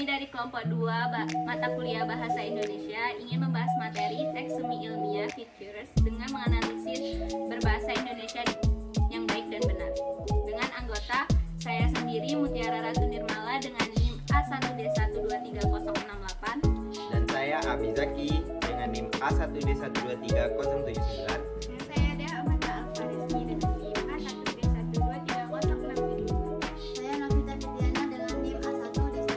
Kami dari kelompok 2 mata kuliah Bahasa Indonesia ingin membahas materi teks semi ilmiah features dengan menganalisis berbahasa Indonesia yang baik dan benar. Dengan anggota saya sendiri Mutiara Ratu Nirmala dengan NIM A1D123068 dan saya Abi Zaki dengan NIM A1D123079. Saya Dea Amanda Alfarizki dengan NIM A1D123067. Saya Novita Fitriana dengan NIM A1D123071.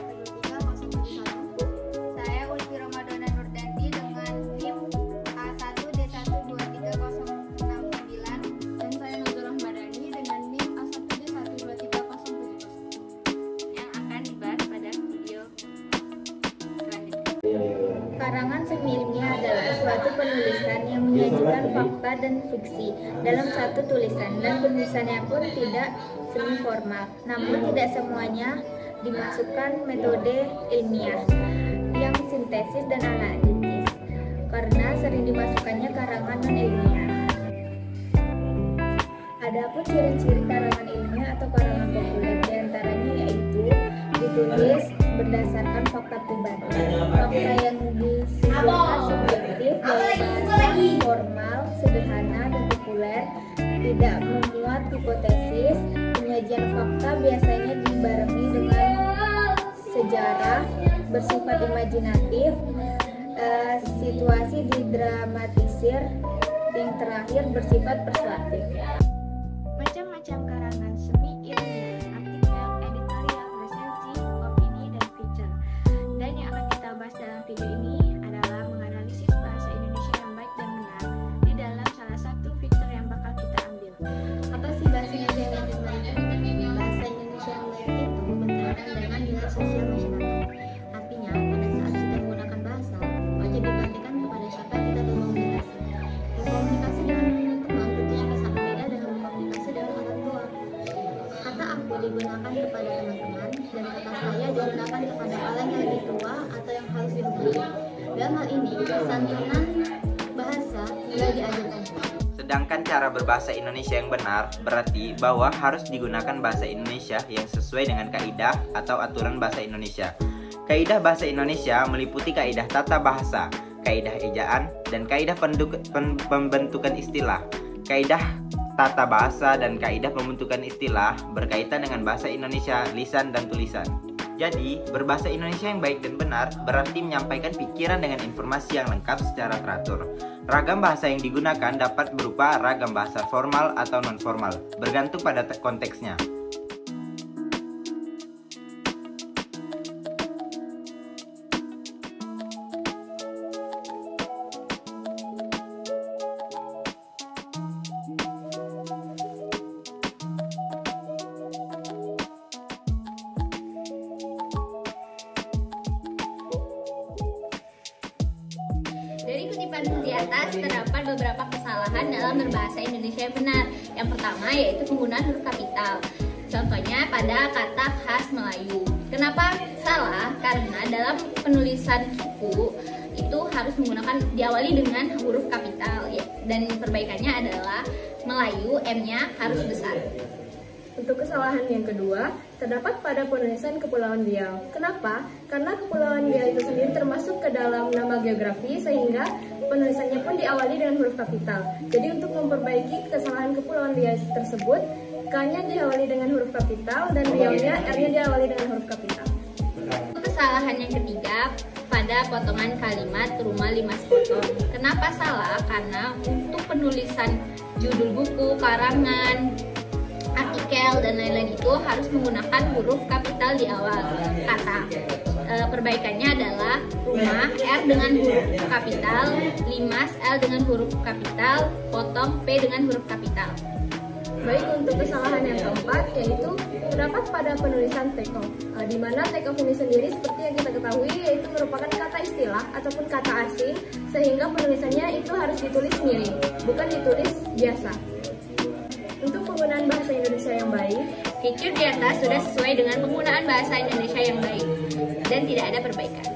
Saya Ulfi Ramadana Nurdanti dengan NIM A1D123069. Dan saya Nuzul Ahmadani dengan NIM A1D123070. yang akan dibahas pada video selanjutnya. Karangan semi ilmiah adalah suatu penulisan yang menyajikan fakta dan fiksi dalam satu tulisan, dan penulisannya pun tidak semi formal. Namun tidak semuanya dimasukkan metode ilmiah yang sintesis dan analitis, karena sering dimasukkannya karangan non ilmiah. Adapun ciri-ciri karangan ilmiah atau karangan populer diantaranya yaitu ditulis berdasarkan fakta pribadi, fakta yang disimpulkan subjektif, bahasa formal, sederhana, dan populer, tidak memuat hipotesis. Penyajian fakta biasanya dibarengi dengan sejarah, bersifat imajinatif, situasi didramatisir, yang terakhir bersifat persuasif. Macam-macam karangan semi ilmiah, artikel, editorial, resensi, opini, dan feature. Dan yang akan kita bahas dalam video ini adalah menganalisis bahasa Indonesia yang baik dan benar di dalam salah satu feature yang bakal kita ambil. Apa sih bahasa Indonesia yang baik dan benar? Bahasa Indonesia yang baik itu berkaitan dengan nilai sosial masyarakat. Artinya, pada saat kita menggunakan bahasa, wajib diperhatikan kepada siapa kita mau komunikasi. Berkomunikasi dengan teman tentunya akan sangat beda dengan berkomunikasi dengan orang tua. Kata aku digunakan kepada teman-teman, dan kata saya digunakan kepada orang yang lebih tua atau yang harus dihormati. Dalam hal ini, santunan bahasa mulai diajarkan. Sedangkan cara berbahasa Indonesia yang benar berarti bahwa harus digunakan bahasa Indonesia yang sesuai dengan kaidah atau aturan bahasa Indonesia. Kaidah bahasa Indonesia meliputi kaidah tata bahasa, kaidah ejaan, dan kaidah pembentukan istilah. Kaidah tata bahasa dan kaidah pembentukan istilah berkaitan dengan bahasa Indonesia lisan dan tulisan. Jadi, berbahasa Indonesia yang baik dan benar berarti menyampaikan pikiran dengan informasi yang lengkap secara teratur. Ragam bahasa yang digunakan dapat berupa ragam bahasa formal atau non-formal, bergantung pada konteksnya. Dari kutipan di atas terdapat beberapa kesalahan dalam berbahasa Indonesia yang benar. Yang pertama yaitu penggunaan huruf kapital. Contohnya pada kata khas Melayu. Kenapa salah? Karena dalam penulisan suku itu harus menggunakan diawali dengan huruf kapital ya. Dan perbaikannya adalah Melayu M-nya harus besar. Untuk kesalahan yang kedua, terdapat pada penulisan Kepulauan Riau. Kenapa? Karena Kepulauan Riau itu sendiri termasuk ke dalam nama geografi, sehingga penulisannya pun diawali dengan huruf kapital. Jadi untuk memperbaiki kesalahan Kepulauan Riau tersebut, K-nya diawali dengan huruf kapital dan Riau-nya R-nya diawali dengan huruf kapital. Untuk kesalahan yang ketiga pada potongan kalimat rumah Limas Potong. Kenapa salah? Karena untuk penulisan judul buku, karangan, artikel, dan lain-lain itu harus menggunakan huruf kapital di awal kata. Perbaikannya adalah rumah R dengan huruf kapital, Limas L dengan huruf kapital, potong P dengan huruf kapital. Baik, untuk kesalahan yang keempat yaitu terdapat pada penulisan take off, di mana take off ini sendiri seperti yang kita ketahui yaitu merupakan kata istilah ataupun kata asing, sehingga penulisannya itu harus ditulis miring, bukan ditulis biasa. Untuk penggunaan bahasa Indonesia yang baik, Feature di atas sudah sesuai dengan penggunaan bahasa Indonesia yang baik dan tidak ada perbaikan.